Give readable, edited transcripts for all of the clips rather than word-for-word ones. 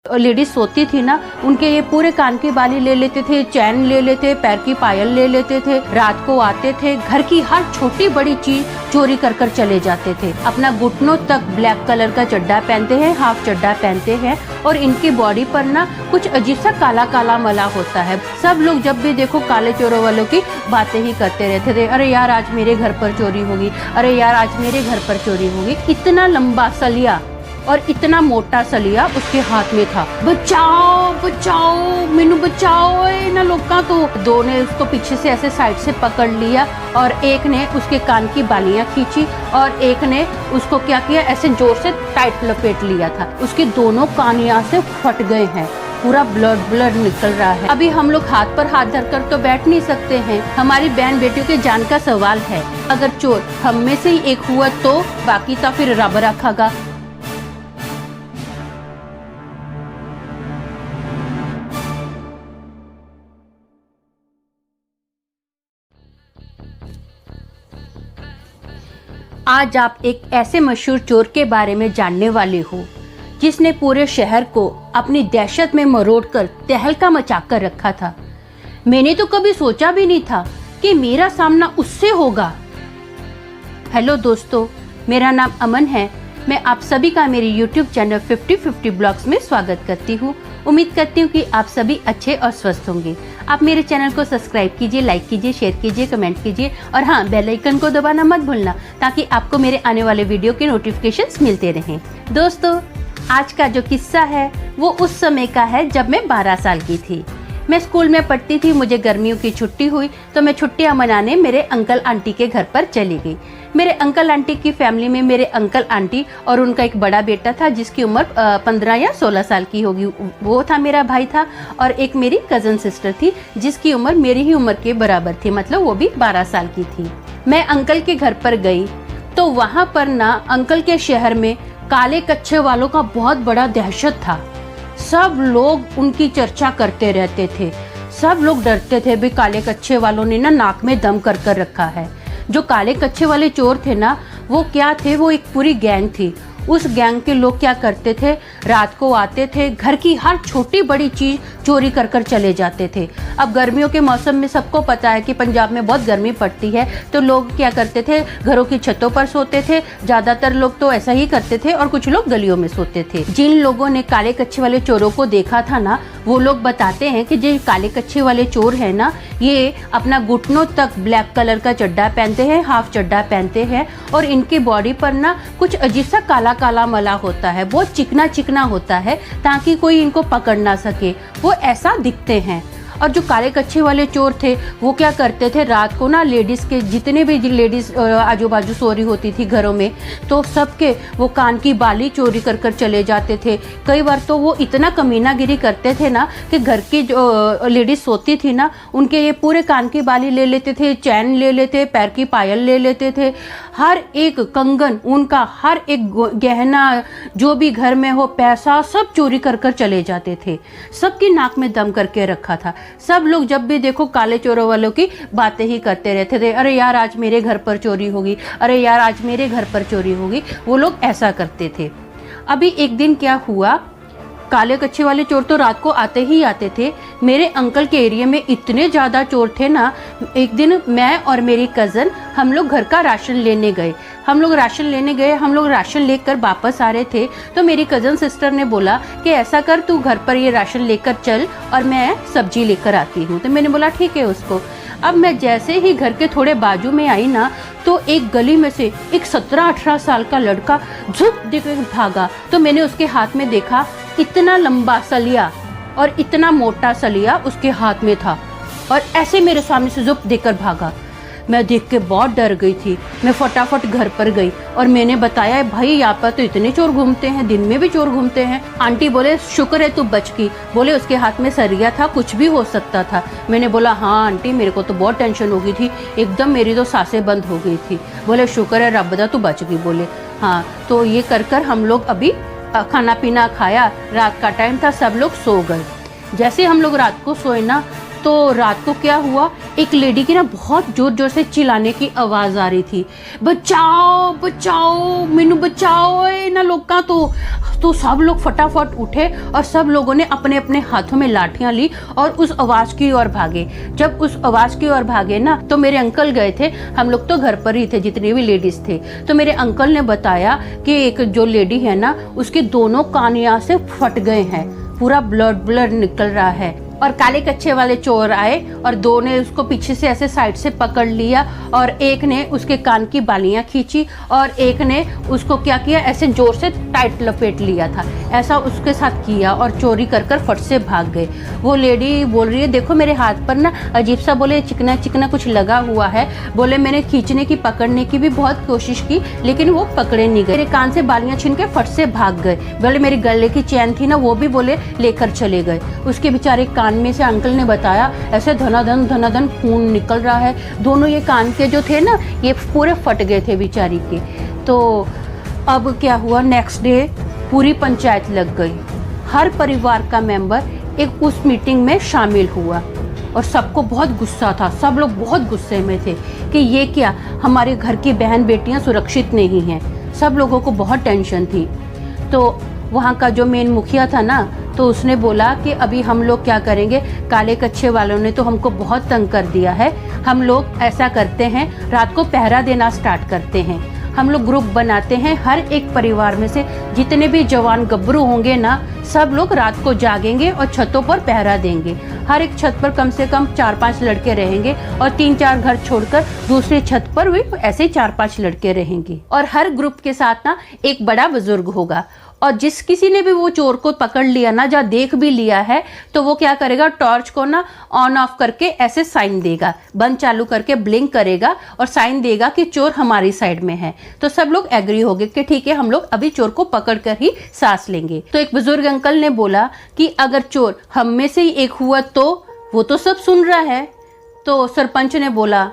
Ladies सोती थी ना, उनके ये पूरे कान की बाली ले लेते थे, चैन ले लेते, पैर की पायल ले लेते थे। रात को आते थे, घर की हर छोटी बड़ी चीज चोरी कर कर चले जाते थे। अपना घुटनों तक ब्लैक कलर का चड्डा पहनते हैं, हाफ चड्डा पहनते हैं, और इनकी बॉडी पर ना कुछ अजीब सा काला काला मला होता है। सब लोग जब भी देखो काले चोरों वालों की बातें ही करते रहते थे। अरे यार आज मेरे घर पर चोरी होगी, अरे यार आज मेरे घर पर चोरी होगी। इतना लंबा सलिया और इतना मोटा सलिया उसके हाथ में था। बचाओ बचाओ मैनू बचाओ ना लोका। तो दो ने उसको पीछे से ऐसे साइड से पकड़ लिया और एक ने उसके कान की बालियां खींची और एक ने उसको क्या किया, ऐसे जोर से टाइट लपेट लिया था। उसके दोनों कान यहाँ से फट गए हैं, पूरा ब्लड निकल रहा है। अभी हम लोग हाथ पर हाथ धरकर तो बैठ नहीं सकते हैं, हमारी बहन बेटियों के जान का सवाल है। अगर चोर हम में से ही एक हुआ तो बाकी तो फिर रब रखेगा। आज आप एक ऐसे मशहूर चोर के बारे में जानने वाले हो जिसने पूरे शहर को अपनी दहशत में मरोड़कर तहलका मचाकर रखा था। मैंने तो कभी सोचा भी नहीं था कि मेरा सामना उससे होगा। हेलो दोस्तों, मेरा नाम अमन है। मैं आप सभी का मेरे YouTube चैनल 50-50 ब्लॉग्स में स्वागत करती हूँ। उम्मीद करती हूँ कि आप सभी अच्छे और स्वस्थ होंगे। आप मेरे चैनल को सब्सक्राइब कीजिए, लाइक कीजिए, शेयर कीजिए, कमेंट कीजिए और हाँ, बेल आइकन को दबाना मत भूलना ताकि आपको मेरे आने वाले वीडियो के नोटिफिकेशंस मिलते रहें। दोस्तों, आज का जो किस्सा है वो उस समय का है जब मैं 12 साल की थी। मैं स्कूल में पढ़ती थी। मुझे गर्मियों की छुट्टी हुई तो मैं छुट्टियां मनाने मेरे अंकल आंटी के घर पर चली गई। मेरे अंकल आंटी की फैमिली में मेरे अंकल आंटी और उनका एक बड़ा बेटा था जिसकी उम्र 15 या 16 साल की होगी, वो था मेरा भाई था, और एक मेरी कजन सिस्टर थी जिसकी उम्र मेरी ही उम्र के बराबर थी, मतलब वो भी 12 साल की थी। मैं अंकल के घर पर गई तो वहां पर ना अंकल के शहर में काले कच्छे वालों का बहुत बड़ा दहशत था। सब लोग उनकी चर्चा करते रहते थे, सब लोग डरते थे भी काले कच्छे वालों ने ना नाक में दम कर कर रखा है। जो काले कच्छे वाले चोर थे ना, वो क्या थे, वो एक पूरी गैंग थी। उस गैंग के लोग क्या करते थे, रात को आते थे, घर की हर छोटी बड़ी चीज चोरी कर कर चले जाते थे। अब गर्मियों के मौसम में सबको पता है कि पंजाब में बहुत गर्मी पड़ती है, तो लोग क्या करते थे, घरों की छतों पर सोते थे। ज्यादातर लोग तो ऐसा ही करते थे और कुछ लोग गलियों में सोते थे। जिन लोगों ने काले कच्छे वाले चोरों को देखा था ना, वो लोग बताते हैं कि जो काले कच्छे वाले चोर है ना, ये अपना घुटनों तक ब्लैक कलर का चड्डा पहनते हैं, हाफ चड्डा पहनते हैं, और इनकी बॉडी पर ना कुछ अजीब सा काला काला मला होता है, बहुत चिकना चिकना होता है ताकि कोई इनको पकड़ ना सके। वो ऐसा दिखते हैं। और जो काले कच्छे वाले चोर थे वो क्या करते थे, रात को ना लेडीज के जितने भी लेडीज आजू बाजू सो रही होती थी घरों में, तो सबके वो कान की बाली चोरी कर कर चले जाते थे। कई बार तो वो इतना कमीनागिरी करते थे ना कि घर की जो लेडीज सोती थी ना, उनके ये पूरे कान की बाली ले लेते थे, चैन ले लेते, पैर की पायल ले लेते थे, हर एक कंगन उनका, हर एक गहना जो भी घर में हो, पैसा सब चोरी कर कर चले जाते थे। सबकी नाक में दम करके रखा था। सब लोग जब भी देखो काले चोरों वालों की बातें ही करते रहते थे। अरे यार आज मेरे घर पर चोरी होगी, अरे यार आज मेरे घर पर चोरी होगी। वो लोग ऐसा करते थे। अभी एक दिन क्या हुआ, काले कच्छे वाले चोर तो रात को आते ही आते थे। मेरे अंकल के एरिया में इतने ज़्यादा चोर थे ना, एक दिन मैं और मेरी कज़न हम लोग घर का राशन लेने गए। हम लोग राशन लेकर वापस आ रहे थे तो मेरी कज़न सिस्टर ने बोला कि ऐसा कर, तू घर पर ये राशन लेकर चल और मैं सब्जी लेकर आती हूँ। तो मैंने बोला ठीक है उसको। अब मैं जैसे ही घर के थोड़े बाजू में आई ना, तो एक गली में से एक 17-18 साल का लड़का झुक देकर भागा। तो मैंने उसके हाथ में देखा, इतना लंबा सलिया और इतना मोटा सलिया उसके हाथ में था, और ऐसे मेरे सामने से झुक देकर भागा। मैं देख के बहुत डर गई थी। मैं फटाफट घर पर गई और मैंने बताया, भाई यहाँ पर तो इतने चोर घूमते हैं, दिन में भी चोर घूमते हैं। आंटी बोले शुक्र है तू बच गई, बोले उसके हाथ में सरिया था, कुछ भी हो सकता था। मैंने बोला हाँ आंटी, मेरे को तो बहुत टेंशन हो गई थी, एकदम मेरी तो सांसें बंद हो गई थी। बोले शुक्र है रब दा तू बच गई। बोले हाँ। तो ये कर कर हम लोग अभी खाना पीना खाया, रात का टाइम था, सब लोग सो गए। जैसे हम लोग रात को सोए ना, तो रात को क्या हुआ, एक लेडी की ना बहुत जोर जोर से चिल्लाने की आवाज़ आ रही थी, बचाओ बचाओ मैनू बचाओ ना लोग। तो सब लोग फटाफट उठे और सब लोगों ने अपने अपने हाथों में लाठियां ली और उस आवाज़ की ओर भागे। जब उस आवाज़ की ओर भागे ना तो मेरे अंकल गए थे, हम लोग तो घर पर ही थे जितने भी लेडीज थे। तो मेरे अंकल ने बताया कि एक जो लेडी है ना उसके दोनों कान यहाँ से फट गए हैं, पूरा ब्लड निकल रहा है। और काले कच्छे वाले चोर आए और दो ने उसको पीछे से ऐसे साइड से पकड़ लिया और एक ने उसके कान की बालियां खींची और एक ने उसको क्या किया, ऐसे जोर से टाइट लपेट लिया था, ऐसा उसके साथ किया और चोरी कर कर फट से भाग गए। वो लेडी बोल रही है देखो मेरे हाथ पर ना अजीब सा बोले चिकना चिकना कुछ लगा हुआ है, बोले मैंने खींचने की पकड़ने की भी बहुत कोशिश की लेकिन वो पकड़े नहीं गए, मेरे कान से बालियां छीन के फट से भाग गए। बोले मेरी गले की चैन थी ना वो भी बोले लेकर चले गए। उसके बेचारे कान में से अंकल ने बताया ऐसे धनाधन खून निकल रहा है, दोनों ये कान के जो थे ना ये पूरे फट गए थे बेचारी के। तो अब क्या हुआ, नेक्स्ट डे पूरी पंचायत लग गई, हर परिवार का मेंबर एक उस मीटिंग में शामिल हुआ और सबको बहुत गुस्सा था, सब लोग बहुत गुस्से में थे कि ये क्या, हमारे घर की बहन बेटियां सुरक्षित नहीं हैं। सब लोगों को बहुत टेंशन थी। तो वहाँ का जो मेन मुखिया था ना तो उसने बोला कि अभी हम लोग क्या करेंगे, काले कच्छे वालों ने तो हमको बहुत तंग कर दिया है, हम लोग ऐसा करते हैं रात को पहरा देना स्टार्ट करते हैं। हम लोग ग्रुप बनाते हैं, हर एक परिवार में से जितने भी जवान गब्रू होंगे ना सब लोग रात को जागेंगे और छतों पर पहरा देंगे। हर एक छत पर कम से कम 4-5 लड़के रहेंगे और 3-4 घर छोड़कर दूसरी छत पर भी ऐसे 4-5 लड़के रहेंगे। और हर ग्रुप के साथ ना एक बड़ा बुजुर्ग होगा और जिस किसी ने भी वो चोर को पकड़ लिया ना, या देख भी लिया है, तो वो क्या करेगा, टॉर्च को ना ऑन ऑफ करके ऐसे साइन देगा, बंद चालू करके ब्लिंक करेगा और साइन देगा कि चोर हमारी साइड में है। तो सब लोग एग्री हो गए कि ठीक है हम लोग अभी चोर को पकड़ कर ही सांस लेंगे। तो एक बुजुर्ग अंकल ने बोला कि अगर चोर हम में से ही एक हुआ तो वो तो सब सुन रहा है। तो सरपंच ने बोला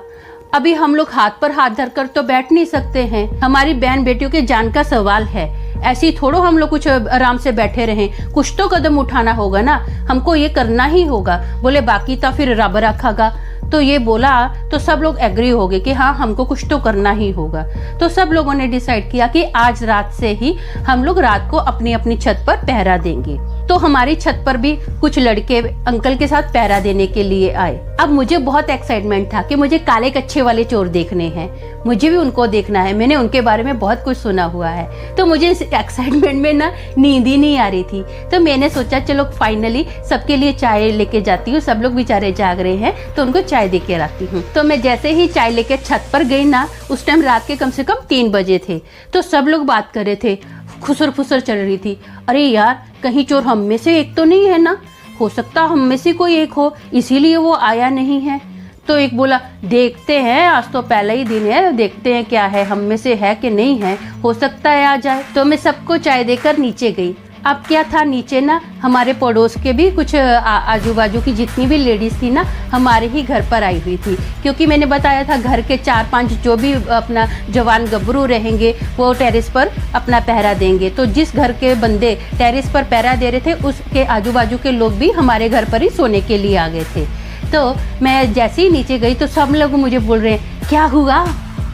अभी हम लोग हाथ पर हाथ धरकर तो बैठ नहीं सकते हैं, हमारी बहन बेटियों के जान का सवाल है, ऐसे ही थोड़ो हम लोग कुछ आराम से बैठे रहें, कुछ तो कदम उठाना होगा ना, हमको ये करना ही होगा। बोले बाकी तो फिर रब रखागा। तो ये बोला तो सब लोग एग्री हो गए कि हाँ हमको कुछ तो करना ही होगा। तो सब लोगों ने डिसाइड किया कि आज रात से ही हम लोग रात को अपनी अपनी छत पर पहरा देंगे। तो हमारी छत पर भी कुछ लड़के अंकल के साथ पहरा देने के लिए आए। अब मुझे बहुत एक्साइटमेंट था कि मुझे काले कच्छे वाले चोर देखने हैं, मुझे भी उनको देखना है, मैंने उनके बारे में बहुत कुछ सुना हुआ है। तो मुझे इस एक्साइटमेंट में ना नींद ही नहीं आ रही थी। तो मैंने सोचा चलो फाइनली सबके लिए चाय लेके जाती हूँ, सब लोग बेचारे जाग रहे हैं तो उनको चाय दे के लाती हूँ। तो मैं जैसे ही चाय लेके छत पर गई ना, उस टाइम रात के कम से कम 3 बजे थे। तो सब लोग बात कर रहे थे, खुसर फुसर चल रही थी, अरे यार कहीं चोर हम में से एक तो नहीं है ना, हो सकता हम में से कोई एक हो इसीलिए वो आया नहीं है। तो एक बोला देखते हैं, आज तो पहला ही दिन है, देखते हैं क्या है, हम में से है कि नहीं है, हो सकता है आ जाए। तो मैं सबको चाय देकर नीचे गई। अब क्या था, नीचे ना हमारे पड़ोस के भी कुछ आजू बाजू की जितनी भी लेडीज थी ना हमारे ही घर पर आई हुई थी, क्योंकि मैंने बताया था घर के 4-5 जो भी अपना जवान गब्रू रहेंगे वो टेरेस पर अपना पहरा देंगे। तो जिस घर के बंदे टेरेस पर पहरा दे रहे थे उसके आजू बाजू के लोग भी हमारे घर पर ही सोने के लिए आ गए थे। तो मैं जैसे ही नीचे गई तो सब लोग मुझे बोल रहे हैं क्या हुआ,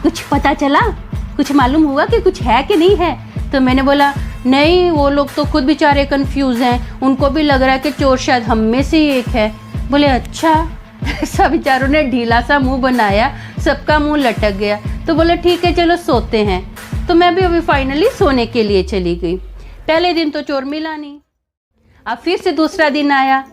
कुछ पता चला, कुछ मालूम हुआ कि कुछ है कि नहीं है। तो मैंने बोला नहीं, वो लोग तो खुद बेचारे कंफ्यूज हैं, उनको भी लग रहा है कि चोर शायद हम में से ही एक है। बोले अच्छा। सब बेचारों ने ढीला सा मुंह बनाया, सबका मुंह लटक गया। तो बोले ठीक है चलो सोते हैं। तो मैं भी अभी फाइनली सोने के लिए चली गई। पहले दिन तो चोर मिला नहीं। अब फिर से दूसरा दिन आया,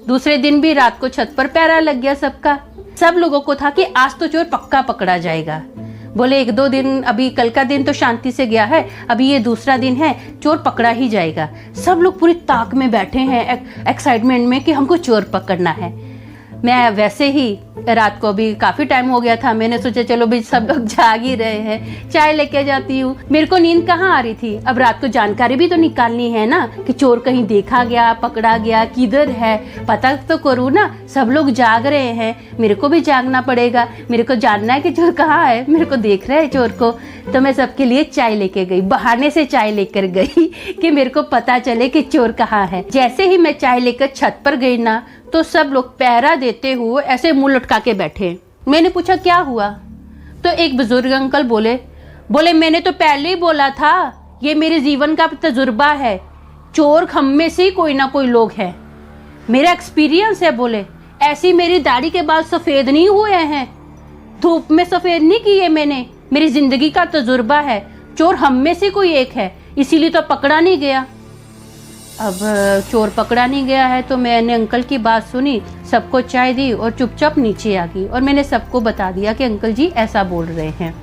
दूसरे दिन भी रात को छत पर पहरा लग गया सबका। सब लोगों को था कि आज तो चोर पक्का पकड़ा जाएगा। बोले 1-2 दिन, अभी कल का दिन तो शांति से गया है, अभी ये दूसरा दिन है, चोर पकड़ा ही जाएगा। सब लोग पूरी ताक में बैठे हैं एक्साइटमेंट में कि हमको चोर पकड़ना है। मैं वैसे ही रात को भी काफी टाइम हो गया था, मैंने सोचा चलो भी सब लोग जाग ही रहे हैं, चाय लेके जाती हूँ। मेरे को नींद कहाँ आ रही थी, अब रात को जानकारी भी तो निकालनी है ना कि चोर कहीं देखा गया, पकड़ा गया, किधर है, पता तो करूँ ना। सब लोग जाग रहे हैं, मेरे को भी जागना पड़ेगा, मेरे को जानना है कि चोर कहाँ है, मेरे को देख रहे हैं चोर को। तो मैं सबके लिए चाय लेके गई, बहाने से चाय लेकर गई कि मेरे को पता चले कि चोर कहाँ है। जैसे ही मैं चाय लेकर छत पर गई ना, तो सब लोग पहरा देते हुए ऐसे मुंह लटका के बैठे। मैंने पूछा क्या हुआ, तो एक बुजुर्ग अंकल बोले मैंने तो पहले ही बोला था, ये मेरे जीवन का तजुर्बा है, चोर हम में से कोई ना कोई लोग है, मेरा एक्सपीरियंस है। बोले ऐसी मेरी दाढ़ी के बाल सफेद नहीं हुए हैं, धूप में सफेद नहीं किए मैंने, मेरी जिंदगी का तजुर्बा है, चोर हम में से कोई एक है, इसीलिए तो पकड़ा नहीं गया। अब चोर पकड़ा नहीं गया है तो मैंने अंकल की बात सुनी, सबको चाय दी और चुपचाप नीचे आ गई और मैंने सबको बता दिया कि अंकल जी ऐसा बोल रहे हैं।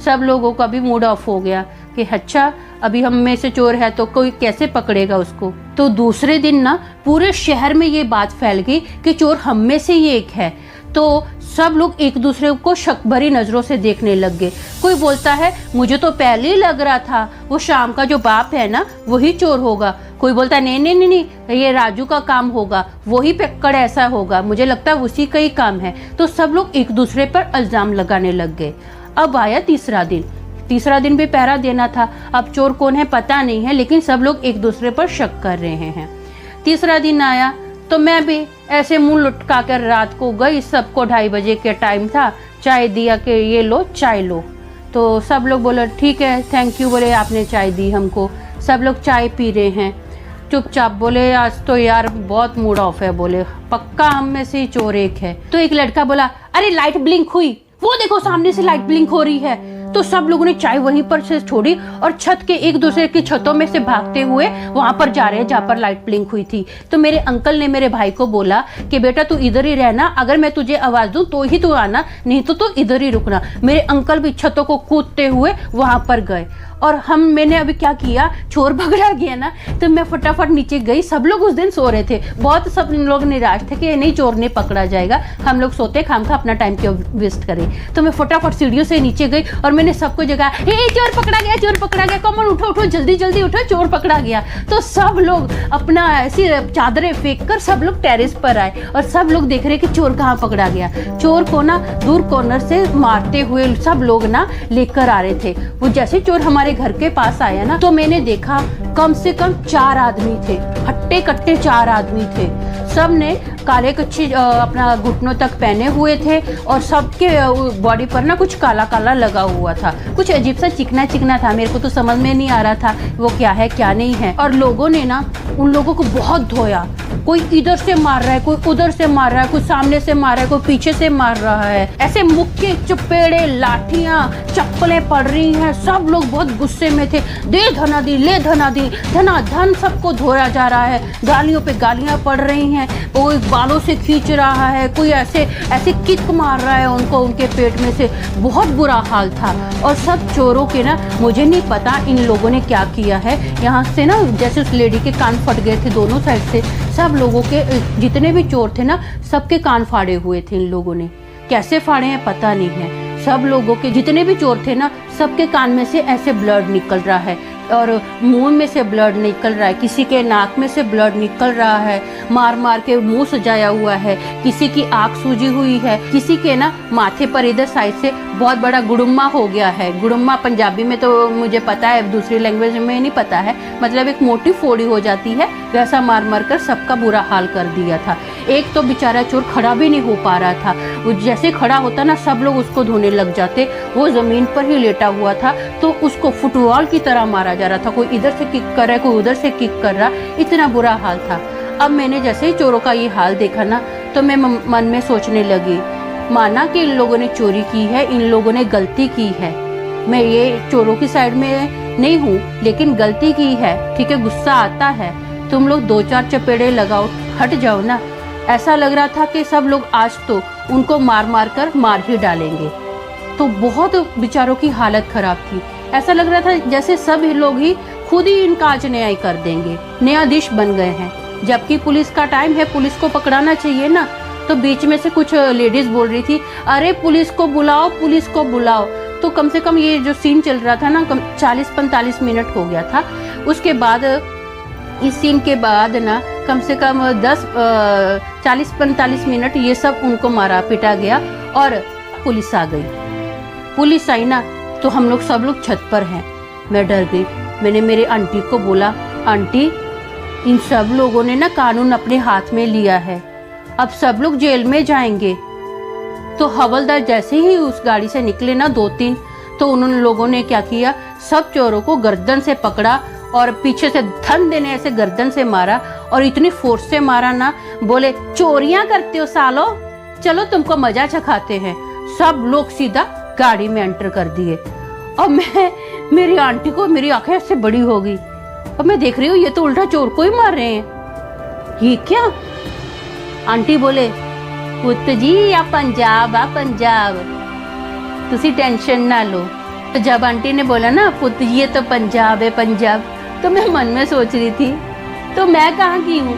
सब लोगों का भी मूड ऑफ हो गया कि अच्छा अभी हम में से चोर है तो कोई कैसे पकड़ेगा उसको। तो दूसरे दिन ना पूरे शहर में ये बात फैल गई कि चोर हम में से ही एक है। तो सब लोग एक दूसरे को शक भरी नजरों से देखने लग गए। कोई बोलता है मुझे तो पहले ही लग रहा था वो शाम का जो बाप है ना वही चोर होगा। कोई बोलता है नहीं ये राजू का काम होगा, वही पकड़ ऐसा होगा, मुझे लगता है उसी का ही काम है। तो सब लोग एक दूसरे पर इल्जाम लगाने लग गए। अब आया तीसरा दिन भी पहरा देना था। अब चोर कौन है पता नहीं है, लेकिन सब लोग एक दूसरे पर शक कर रहे हैं। तीसरा दिन आया तो मैं भी ऐसे मुंह लटका कर रात को गई। सबको 2:30 बजे के टाइम था, चाय दिया कि ये लो चाय लो। तो सब लोग बोले ठीक है थैंक यू, बोले आपने चाय दी हमको। सब लोग चाय पी रहे हैं चुपचाप। बोले आज तो यार बहुत मूड ऑफ है, बोले पक्का हम में से चोर एक है। तो एक लड़का बोला अरे लाइट ब्लिंक हुई, वो देखो सामने से लाइट ब्लिंक हो रही है। तो सब लोगों ने चाय वहीं पर से छोड़ी और छत के एक दूसरे की छतों में से भागते हुए वहां पर जा रहे हैं जहां पर लाइट ब्लिंक हुई थी। तो मेरे अंकल ने मेरे भाई को बोला कि बेटा तू इधर ही रहना, अगर मैं तुझे आवाज दूं तो ही तू आना, नहीं तो तू इधर ही रुकना। मेरे अंकल भी छतों को कूदते हुए वहां पर गए और मैंने अभी क्या किया, चोर पकड़ा गया ना तो मैं फटाफट नीचे गई। सब लोग उस दिन सो रहे थे, बहुत सब लोग निराश थे कि नहीं चोर नहीं पकड़ा जाएगा, हम लोग सोते खामखा अपना टाइम क्यों वेस्ट करें। तो मैं फटाफट सीढ़ियों से नीचे गई और मैंने सबको जगाया, हे चोर पकड़ा गया, कमन उठो जल्दी उठो, चोर पकड़ा गया। तो सब लोग अपना ऐसी चादरें फेंक कर सब लोग टेरेस पर आए और सब लोग देख रहे कि चोर कहाँ पकड़ा गया। चोर को ना दूर कॉर्नर से मारते हुए सब लोग ना लेकर आ रहे थे। वो जैसे चोर हमारे घर के पास आया ना तो मैंने देखा कम से कम 4 आदमी थे, हट्टे कट्टे 4 आदमी थे। सब ने काले कच्छे अपना घुटनों तक पहने हुए थे और सबके बॉडी पर ना कुछ काला काला लगा हुआ था, कुछ अजीब सा चिकना था। मेरे को तो समझ में नहीं आ रहा था वो क्या है क्या नहीं है। और लोगों ने ना उन लोगों को बहुत धोया, कोई इधर से मार रहा है, कोई उधर से मार रहा है, कोई सामने से मार रहा है, कोई पीछे से मार रहा है। ऐसे मुक्के चपेड़े लाठियां चप्पलें पड़ रही हैं। सब लोग बहुत गुस्से में थे, दे धना दी ले धना दी, धना धन सबको धोया जा रहा है। गालियों पे गालियां पड़ रही हैं, कोई बालों से खींच रहा है, कोई ऐसे किक मार रहा है उनको उनके पेट में से। बहुत बुरा हाल था। और सब चोरों के ना मुझे नहीं पता इन लोगों ने क्या किया है, यहाँ से ना जैसे उस लेडी के कान फट गए थे दोनों साइड से। सब लोगों के जितने भी चोर थे ना सबके कान फाड़े हुए थे इन लोगों ने, कैसे फाड़े हैं पता नहीं है। सब लोगों के जितने भी चोर थे ना सबके कान में से ऐसे ब्लड निकल रहा है और मुंह में से ब्लड निकल रहा है, किसी के नाक में से ब्लड निकल रहा है, मार मार के मुंह सजाया हुआ है, किसी की आंख सूजी हुई है, किसी के ना माथे पर इधर साइड से बहुत बड़ा गुड़ुम्मा हो गया है। गुड़ुम्मा पंजाबी में तो मुझे पता है, दूसरी लैंग्वेज में नहीं पता है, मतलब एक मोटी फोड़ी हो जाती है, वैसा मार मार कर सबका बुरा हाल कर दिया था। एक तो बेचारा चोर खड़ा भी नहीं हो पा रहा था, वो जैसे खड़ा होता ना सब लोग उसको धोने लग जाते। वो जमीन पर ही लेटा हुआ था तो उसको फुटबॉल की तरह मारा जा रहा था, कोई इधर से किक कर रहा है, कोई उधर से किक कर रहा, इतना बुरा हाल था। अब मैंने जैसे ही चोरों का ये हाल देखा ना तो मैं मन में सोचने लगी, माना कि इन लोगों ने चोरी की है, इन लोगों ने गलती की है, मैं ये चोरों की साइड में नहीं हूँ, लेकिन गलती की है, ठीक है, गुस्सा आता है, तुम लोग 2-4 चपेड़े लगाओ, हट जाओ ना। ऐसा लग रहा था कि सब लोग आज तो उनको मार मार कर मार ही डालेंगे। तो बहुत बेचारों की हालत खराब थी, ऐसा लग रहा था जैसे सब लोग ही खुद ही इनका आज न्याय कर देंगे, न्यायाधीश बन गए हैं। जबकि पुलिस का टाइम है, पुलिस को पकड़ाना चाहिए ना, तो बीच में से कुछ लेडीज बोल रही थी, अरे पुलिस को बुलाओ, पुलिस को बुलाओ। तो कम से कम ये जो सीन चल रहा था ना, 40-45 मिनट हो गया था। उसके बाद इस सीन के बाद ना कम से कम 40-45 मिनट ये सब उनको मारा पीटा गया और पुलिस आ गई। पुलिस आई ना तो हम लोग सब लोग छत पर हैं। मैं डर गई। मैंने मेरे आंटी को बोला, आंटी इन सब लोगों ने ना कानून अपने हाथ में लिया है, अब सब लोग जेल में जाएंगे। तो हवलदार जैसे ही उस गाड़ी से निकले ना 2-3, तो उन्होंने लोगों ने क्या किया, सब चोरों को गर्दन से पकड़ा और पीछे से धन देने ऐसे गर्दन से मारा और इतनी फोर्स से मारा ना, बोले चोरियां करते हो सालो, चलो तुमको मजा चखाते हैं। सब लोग सीधा गाड़ी में एंटर कर दिए और मेरी आंटी को मेरी आंखें ऐसे बड़ी हो गई और मैं देख रही हूँ ये तो उल्टा चोर को ही मार रहे हैं, ये क्या। आंटी बोले, पुत जी आ पंजाब आ पंजाब, तुसी टेंशन ना लो। तो जब आंटी ने बोला ना पुत जी ये तो पंजाब है पंजाब, तो मैं मन में सोच रही थी तो मैं कहाँ की हूँ,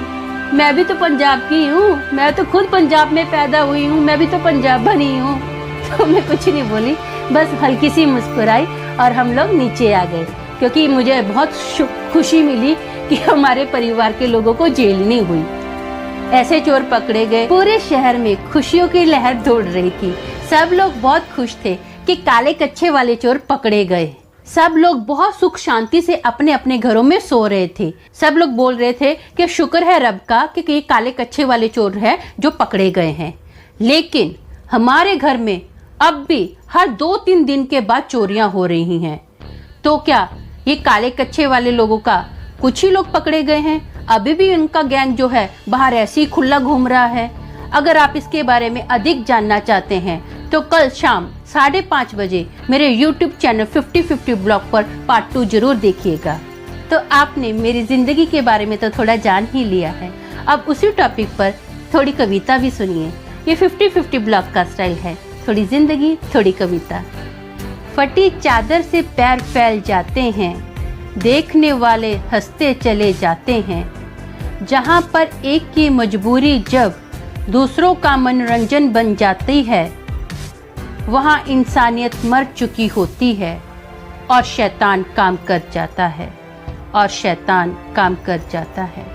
मैं भी तो पंजाब की हूँ, मैं तो खुद पंजाब में पैदा हुई हूँ, मैं भी तो पंजाब बनी हूँ। तो मैं कुछ नहीं बोली, बस हल्की सी मुस्कुराई और हम लोग नीचे आ गए, क्योंकि मुझे बहुत खुशी मिली कि हमारे परिवार के लोगों को जेल नहीं हुई। ऐसे चोर पकड़े गए। पूरे शहर में खुशियों की लहर दौड़ रही थी। सब लोग बहुत खुश थे कि काले कच्छे वाले चोर पकड़े गए। सब लोग बहुत सुख शांति से अपने अपने घरों में सो रहे थे। सब लोग बोल रहे थे कि शुक्र है रब का कि ये काले कच्छे वाले चोर हैं जो पकड़े गए हैं। लेकिन हमारे घर में अब भी हर 2-3 दिन के बाद चोरियां हो रही हैं। तो क्या ये काले कच्छे वाले लोगों का कुछ ही लोग पकड़े गए हैं? अभी भी उनका गैंग जो है बाहर ऐसे ही खुला घूम रहा है। अगर आप इसके बारे में अधिक जानना चाहते हैं तो कल शाम 5:30 बजे मेरे YouTube चैनल 50-50 ब्लॉग पर पार्ट 2 जरूर देखिएगा। तो आपने मेरी जिंदगी के बारे में तो थोड़ा जान ही लिया है, अब उसी टॉपिक पर थोड़ी कविता भी सुनिए। ये 50-50 ब्लॉग का स्टाइल है, थोड़ी जिंदगी थोड़ी कविता। फटी चादर से पैर फैल जाते हैं, देखने वाले हंसते चले जाते हैं। जहाँ पर एक की मजबूरी जब दूसरों का मनोरंजन बन जाती है, वहाँ इंसानियत मर चुकी होती है और शैतान काम कर जाता है, और शैतान काम कर जाता है।